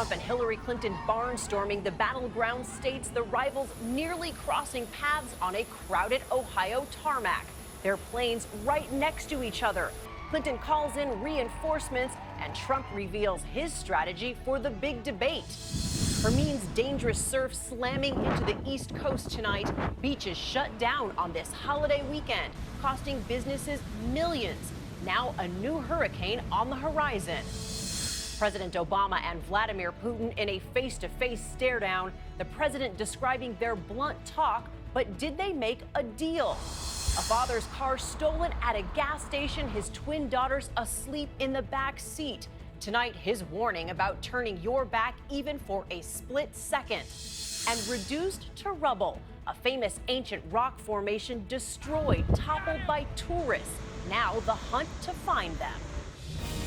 Trump and Hillary Clinton barnstorming the battleground states, the rivals nearly crossing paths on a crowded Ohio tarmac. Their planes right next to each other. Clinton calls in reinforcements, and Trump reveals his strategy for the big debate. Hermine's dangerous surf slamming into the East Coast tonight. Beaches shut down on this holiday weekend, costing businesses millions. Now a new hurricane on the horizon. President Obama and Vladimir Putin in a face-to-face stare-down. The president describing their blunt talk, but did they make a deal? A father's car stolen at a gas station, his twin daughters asleep in the back seat. Tonight, his warning about turning your back even for a split second. And reduced to rubble, a famous ancient rock formation destroyed, toppled by tourists. Now the hunt to find them.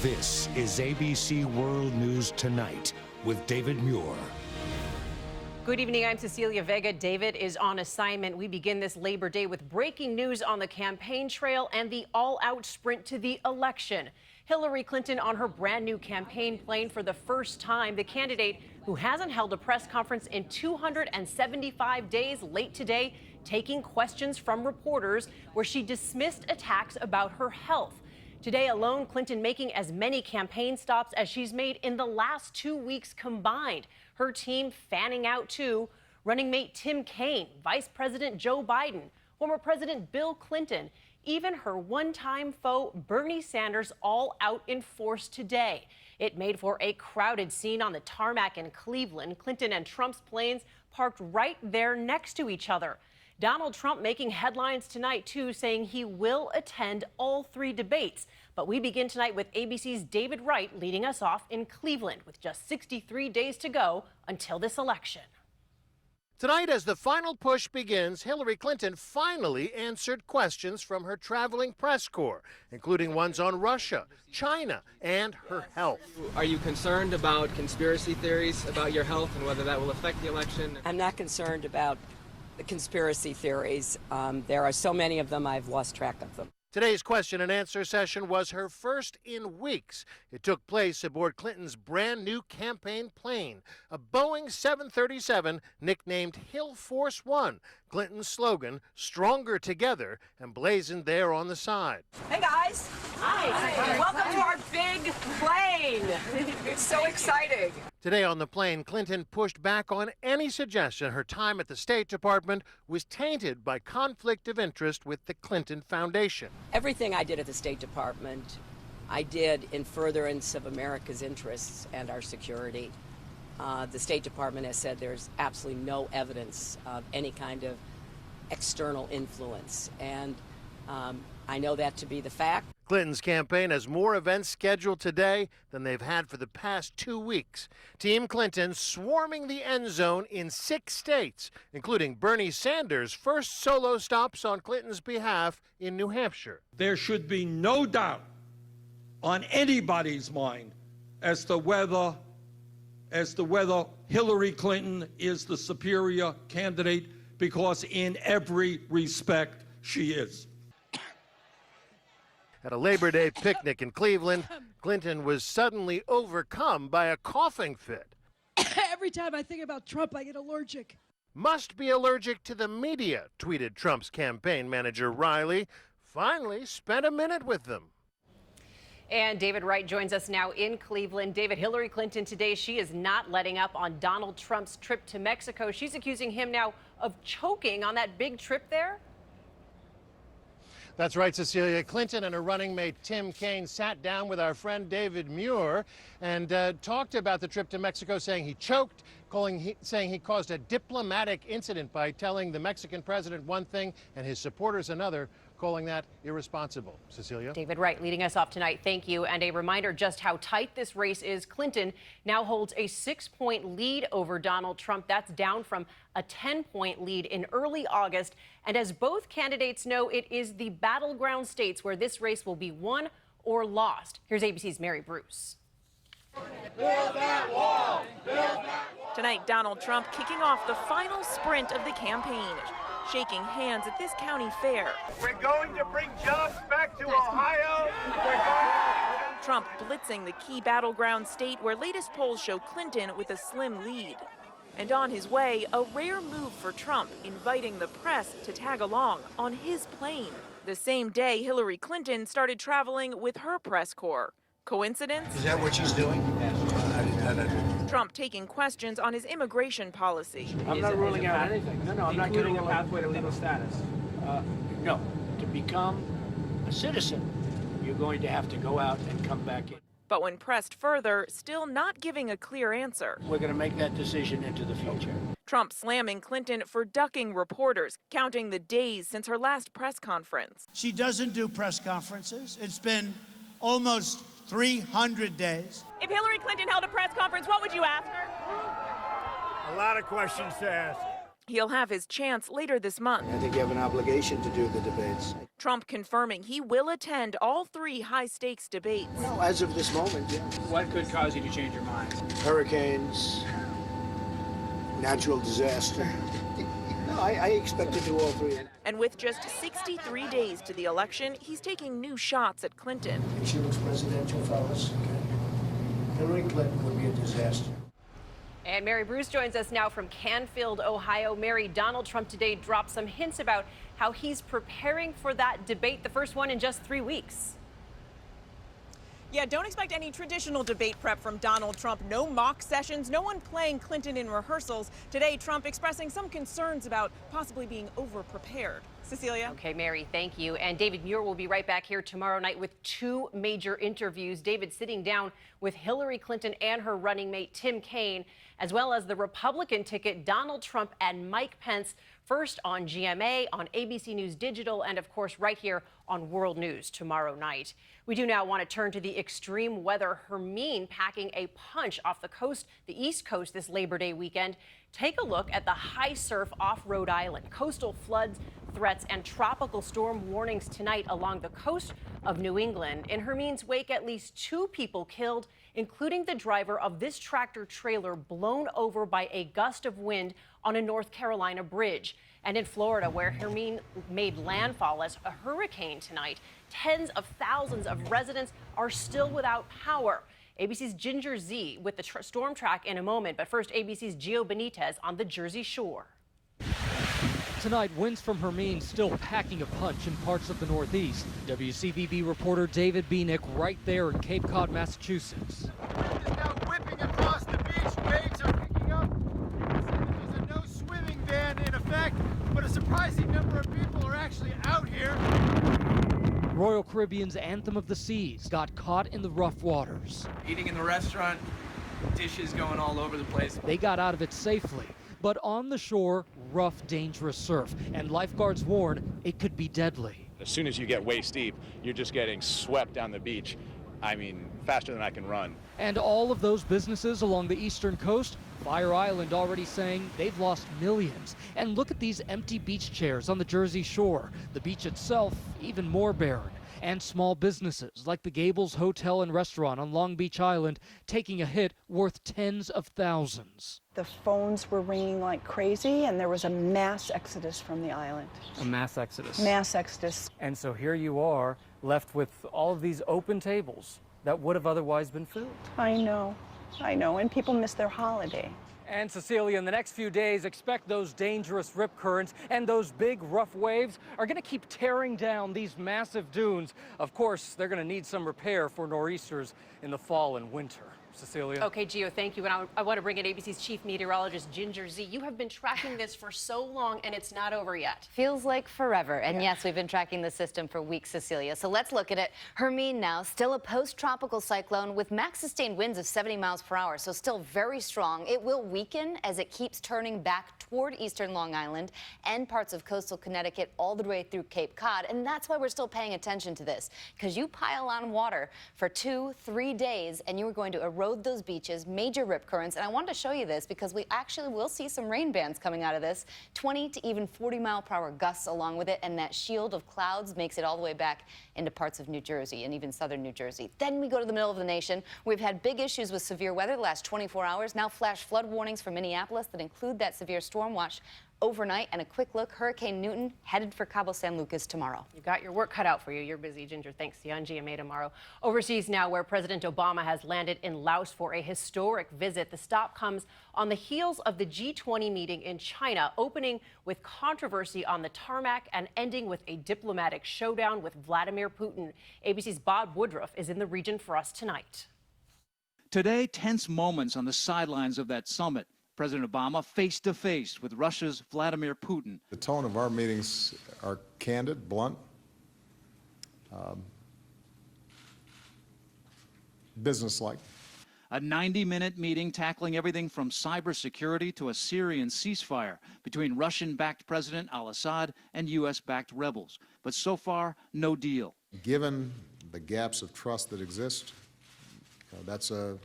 This is ABC World News Tonight with David Muir. Good evening, I'm Cecilia Vega. David is on assignment. We begin this Labor Day with breaking news on the campaign trail and the all-out sprint to the election. Hillary Clinton on her brand new campaign plane for the first time. The candidate who hasn't held a press conference in 275 days late today, taking questions from reporters where she dismissed attacks about her health. Today alone, Clinton making as many campaign stops as she's made in the last 2 weeks combined. Her team fanning out too. Running mate Tim Kaine, Vice President Joe Biden, former President Bill Clinton, even her one-time foe Bernie Sanders all out in force today. It made for a crowded scene on the tarmac in Cleveland. Clinton and Trump's planes parked right there next to each other. Donald Trump making headlines tonight, too, saying he will attend all three debates. But we begin tonight with ABC's David Wright leading us off in Cleveland with just 63 days to go until this election. Tonight, as the final push begins, Hillary Clinton finally answered questions from her traveling press corps, including ones on Russia, China, and her health. Are you concerned about conspiracy theories about your health and whether that will affect the election? I'm not concerned about the conspiracy theories. There are so many of them, I've lost track of them. Today's question and answer session was her first in weeks. It took place aboard Clinton's brand new campaign plane, a Boeing 737 nicknamed Hill Force One. Clinton's slogan, "Stronger Together," emblazoned there on the side. Hey guys! Hi! Welcome to our big plane! It's so exciting! Today on the plane, Clinton pushed back on any suggestion her time at the State Department was tainted by conflict of interest with the Clinton Foundation. Everything I did at the State Department, I did in furtherance of America's interests and our security. The State Department has said there's absolutely no evidence of any kind of external influence, and I know that to be the fact. Clinton's campaign has more events scheduled today than they've had for the past 2 weeks. Team Clinton swarming the end zone in 6 states, including Bernie Sanders' first solo stops on Clinton's behalf in New Hampshire. There should be no doubt on anybody's mind as to whether Hillary Clinton is the superior candidate, because in every respect she is. At a Labor Day picnic in Cleveland, Clinton was suddenly overcome by a coughing fit. Every time I think about Trump, I get allergic. Must be allergic to the media, tweeted Trump's campaign manager Riley. Finally spent a minute with them. And David Wright joins us now in Cleveland. David, Hillary Clinton today, she is not letting up on Donald Trump's trip to Mexico. She's accusing him now of choking on that big trip there. That's right, Cecilia. Clinton and her running mate Tim Kaine sat down with our friend David Muir and talked about the trip to Mexico, saying he choked, saying he caused a diplomatic incident by telling the Mexican president one thing and his supporters another, calling that irresponsible. Cecilia? David Wright leading us off tonight. Thank you. And a reminder just how tight this race is. Clinton now holds a 6-point lead over Donald Trump. That's down from a 10-point lead in early August. And as both candidates know, it is the battleground states where this race will be won or lost. Here's ABC's Mary Bruce. Build that wall! Build that wall! Tonight, Donald Trump kicking off the final sprint of the campaign, shaking hands at this county fair. We're going to bring jobs back to Ohio. We're going to Trump blitzing the key battleground state where latest polls show Clinton with a slim lead. And on his way, a rare move for Trump, inviting the press to tag along on his plane. The same day Hillary Clinton started traveling with her press corps. Coincidence? Is that what she's doing? Trump taking questions on his immigration policy. I'm not ruling out anything. No, I'm not Including getting a pathway to legal status. No. To become a citizen, you're going to have to go out and come back in. But when pressed further, still not giving a clear answer. We're going to make that decision into the future. Trump slamming Clinton for ducking reporters, counting the days since her last press conference. She doesn't do press conferences. It's been almost 300 days. If Hillary Clinton held a press conference, what would you ask her? A lot of questions to ask. He'll have his chance later this month. I think you have an obligation to do the debates. Trump confirming he will attend all 3 high-stakes debates. Well, as of this moment, yeah. What could cause you to change your mind? Hurricanes, natural disaster. No, I expect to do all 3. And with just 63 days to the election, he's taking new shots at Clinton. If she was presidential, fellas, okay. Hillary Clinton would be a disaster. And Mary Bruce joins us now from Canfield, Ohio. Mary, Donald Trump today dropped some hints about how he's preparing for that debate, the first one in just 3 weeks. Yeah, don't expect any traditional debate prep from Donald Trump. No mock sessions, no one playing Clinton in rehearsals. Today, Trump expressing some concerns about possibly being over-prepared. Cecilia? Okay, Mary, thank you. And David Muir will be right back here tomorrow night with 2 major interviews. David sitting down with Hillary Clinton and her running mate, Tim Kaine, as well as the Republican ticket, Donald Trump and Mike Pence, first on GMA, on ABC News Digital, and of course right here on World News tomorrow night. We do now want to turn to the extreme weather. Hermine packing a punch off the coast, the East Coast this Labor Day weekend. Take a look at the high surf off Rhode Island. Coastal floods, threats, and tropical storm warnings tonight along the coast of New England. In Hermine's wake, at least 2 people killed, including the driver of this tractor trailer blown over by a gust of wind on a North Carolina bridge. And in Florida, where Hermine made landfall as a hurricane tonight, tens of thousands of residents are still without power. ABC's Ginger Z with the storm track in a moment, but first ABC's Gio Benitez on the Jersey Shore. Tonight, winds from Hermine still packing a punch in parts of the Northeast. WCVB reporter David Bienick right there in Cape Cod, Massachusetts. Wind is now whipping across the beach. Waves are picking up. There's a no swimming ban in effect, but a surprising number of people are actually out here. Royal Caribbean's Anthem of the Seas got caught in the rough waters. Eating in the restaurant, dishes going all over the place. They got out of it safely, but on the shore, rough, dangerous surf, and lifeguards warn it could be deadly. As soon as you get waist deep, you're just getting swept down the beach. I mean, faster than I can run. And all of those businesses along the eastern coast, Fire Island already saying they've lost millions. And look at these empty beach chairs on the Jersey Shore. The beach itself, even more barren. And small businesses like the Gables Hotel and Restaurant on Long Beach Island taking a hit worth tens of thousands. The phones were ringing like crazy, and there was a mass exodus from the island. A mass exodus. Mass exodus. And so here you are, left with all of these open tables that would have otherwise been filled. I know, and people miss their holiday. And Cecilia, in the next few days, expect those dangerous rip currents and those big rough waves are going to keep tearing down these massive dunes. Of course, they're going to need some repair for nor'easters in the fall and winter. Cecilia. Okay, Gio, thank you. And I want to bring in ABC's chief meteorologist, Ginger Z. You have been tracking this for so long, and it's not over yet. Feels like forever. And yes, we've been tracking the system for weeks, Cecilia. So let's look at it. Hermine now, still a post-tropical cyclone with max sustained winds of 70 miles per hour, so still very strong. It will weaken as it keeps turning back toward eastern Long Island and parts of coastal Connecticut all the way through Cape Cod. And that's why we're still paying attention to this, because you pile on water for 2-3 days, and you are going to erode those beaches, major rip currents. And I wanted to show you this because we actually will see some rain bands coming out of this, 20 to even 40 mile per hour gusts along with it, and that shield of clouds makes it all the way back into parts of New Jersey and even southern New Jersey. Then we go to the middle of the nation. We've had big issues with severe weather the last 24 hours. Now flash flood warnings for Minneapolis that include that severe storm watch overnight. And a quick look, Hurricane Newton headed for Cabo San Lucas tomorrow. You got your work cut out for you. You're busy, Ginger. Thanks to you on GMA tomorrow. Overseas now, where President Obama has landed in Laos for a historic visit. The stop comes on the heels of the G20 meeting in China, opening with controversy on the tarmac and ending with a diplomatic showdown with Vladimir Putin. ABC's Bob Woodruff is in the region for us tonight. Today, tense moments on the sidelines of that summit. President Obama face-to-face with Russia's Vladimir Putin. The tone of our meetings are candid, blunt, businesslike. A 90-minute meeting tackling everything from cybersecurity to a Syrian ceasefire between Russian-backed President al-Assad and U.S.-backed rebels. But so far, no deal. Given the gaps of trust that exist, that's a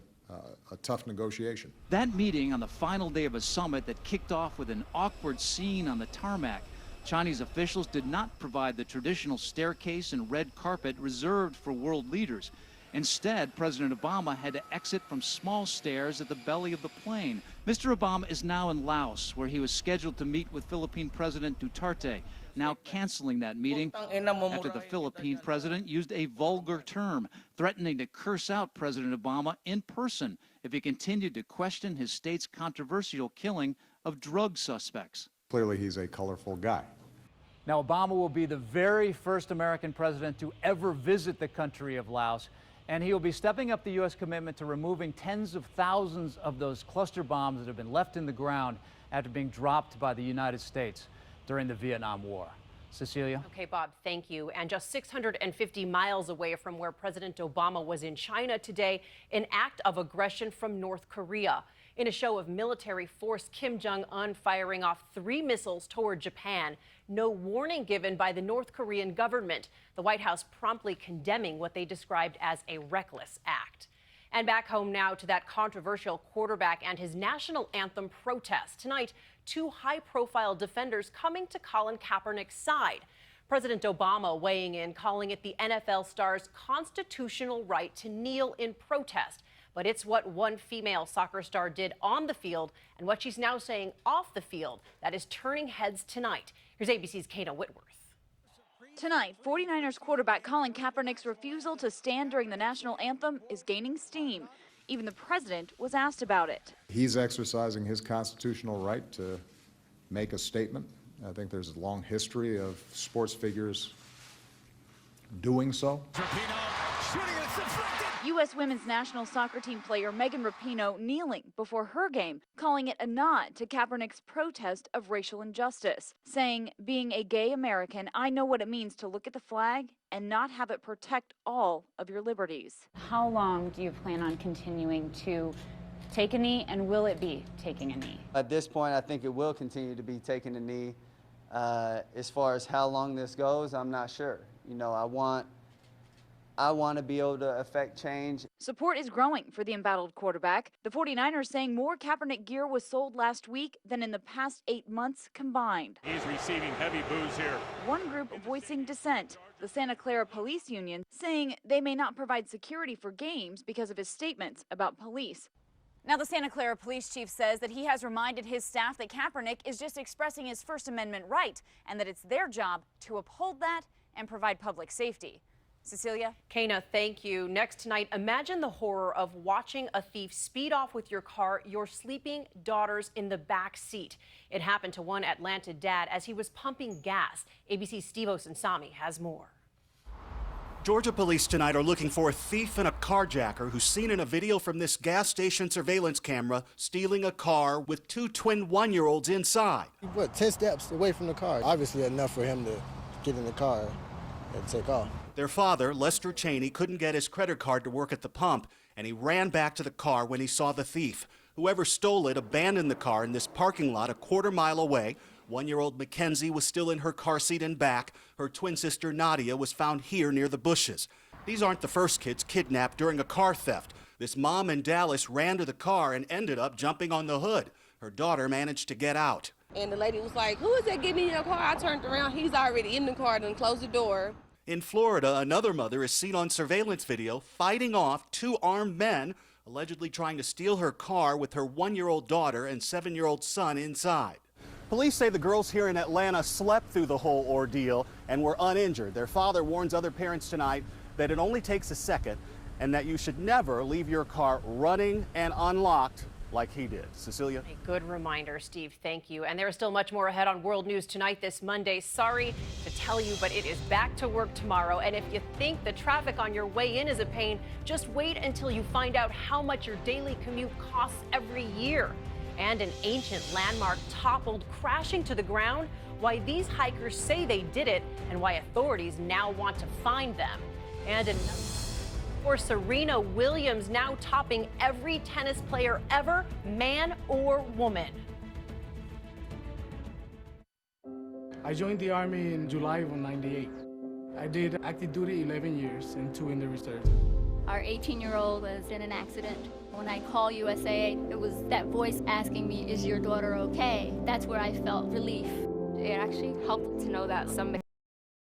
tough negotiation. That meeting on the final day of a summit that kicked off with an awkward scene on the tarmac. Chinese officials did not provide the traditional staircase and red carpet reserved for world leaders. Instead, President Obama had to exit from small stairs at the belly of the plane. Mr. Obama is now in Laos, where he was scheduled to meet with Philippine President Duterte, now canceling that meeting after the Philippine president used a vulgar term, threatening to curse out President Obama in person if he continued to question his state's controversial killing of drug suspects. Clearly, he's a colorful guy. Now, Obama will be the very first American president to ever visit the country of Laos, and he will be stepping up the U.S. commitment to removing tens of thousands of those cluster bombs that have been left in the ground after being dropped by the United States during the Vietnam War. Cecilia? Okay, Bob, thank you. And just 650 miles away from where President Obama was in China today, an act of aggression from North Korea. In a show of military force, Kim Jong-un firing off 3 missiles toward Japan. No warning given by the North Korean government. The White House promptly condemning what they described as a reckless act. And back home now to that controversial quarterback and his national anthem protest. Tonight, 2 high-profile defenders coming to Colin Kaepernick's side. President Obama weighing in, calling it the NFL star's constitutional right to kneel in protest. But it's what one female soccer star did on the field and what she's now saying off the field that is turning heads tonight. Here's ABC's Kana Whitworth. Tonight, 49ers quarterback Colin Kaepernick's refusal to stand during the national anthem is gaining steam. Even the president was asked about it. He's exercising his constitutional right to make a statement. I think there's a long history of sports figures doing so. U.S. women's national soccer team player Megan Rapinoe kneeling before her game, calling it a nod to Kaepernick's protest of racial injustice, saying, being a gay American, I know what it means to look at the flag and not have it protect all of your liberties. How long do you plan on continuing to take a knee, and will it be taking a knee? At this point, I think it will continue to be taking a knee. As far as how long this goes, I'm not sure. You know, I want to be able to affect change. Support is growing for the embattled quarterback. The 49ers saying more Kaepernick gear was sold last week than in the past 8 months combined. He's receiving heavy boos here. One group voicing dissent, the Santa Clara Police Union, saying they may not provide security for games because of his statements about police. Now, the Santa Clara police chief says that he has reminded his staff that Kaepernick is just expressing his First Amendment right and that it's their job to uphold that and provide public safety. Cecilia? Kana, thank you. Next tonight, imagine the horror of watching a thief speed off with your car, your sleeping daughters in the back seat. It happened to one Atlanta dad as he was pumping gas. ABC's Steve Osunsami has more. Georgia police tonight are looking for a thief and a carjacker who's seen in a video from this gas station surveillance camera stealing a car with 2 twin 1-year-olds inside. He put 10 steps away from the car. Obviously enough for him to get in the car and take off. Their father, Lester Cheney, couldn't get his credit card to work at the pump, and he ran back to the car when he saw the thief. Whoever stole it abandoned the car in this parking lot a quarter-mile away. 1-year-old Mackenzie was still in her car seat and back. Her twin sister Nadia was found here near the bushes. These aren't the first kids kidnapped during a car theft. This mom in Dallas ran to the car and ended up jumping on the hood. Her daughter managed to get out. And the lady was like, "Who is that getting in your car?" I turned around. He's already in the car and closed the door. In Florida, another mother is seen on surveillance video fighting off 2 armed men, allegedly trying to steal her car with her 1-year-old daughter and 7-year-old son inside. Police say the girls here in Atlanta slept through the whole ordeal and were uninjured. Their father warns other parents tonight that it only takes a second and that you should never leave your car running and unlocked like he did. Cecilia? A good reminder, Steve. Thank you. And there is still much more ahead on World News Tonight this Monday. Sorry to tell you, but it is back to work tomorrow. And if you think the traffic on your way in is a pain, just wait until you find out how much your daily commute costs every year. And an ancient landmark toppled, crashing to the ground. Why these hikers say they did it and why authorities now want to find them. And for Serena Williams now topping every tennis player ever, man or woman. I joined the Army in July of '98. I did active duty 11 years and 2 in the reserves. Our 18-year-old was in an accident. When I call USA, it was that voice asking me, is your daughter okay? That's where I felt relief. It actually helped to know that somebody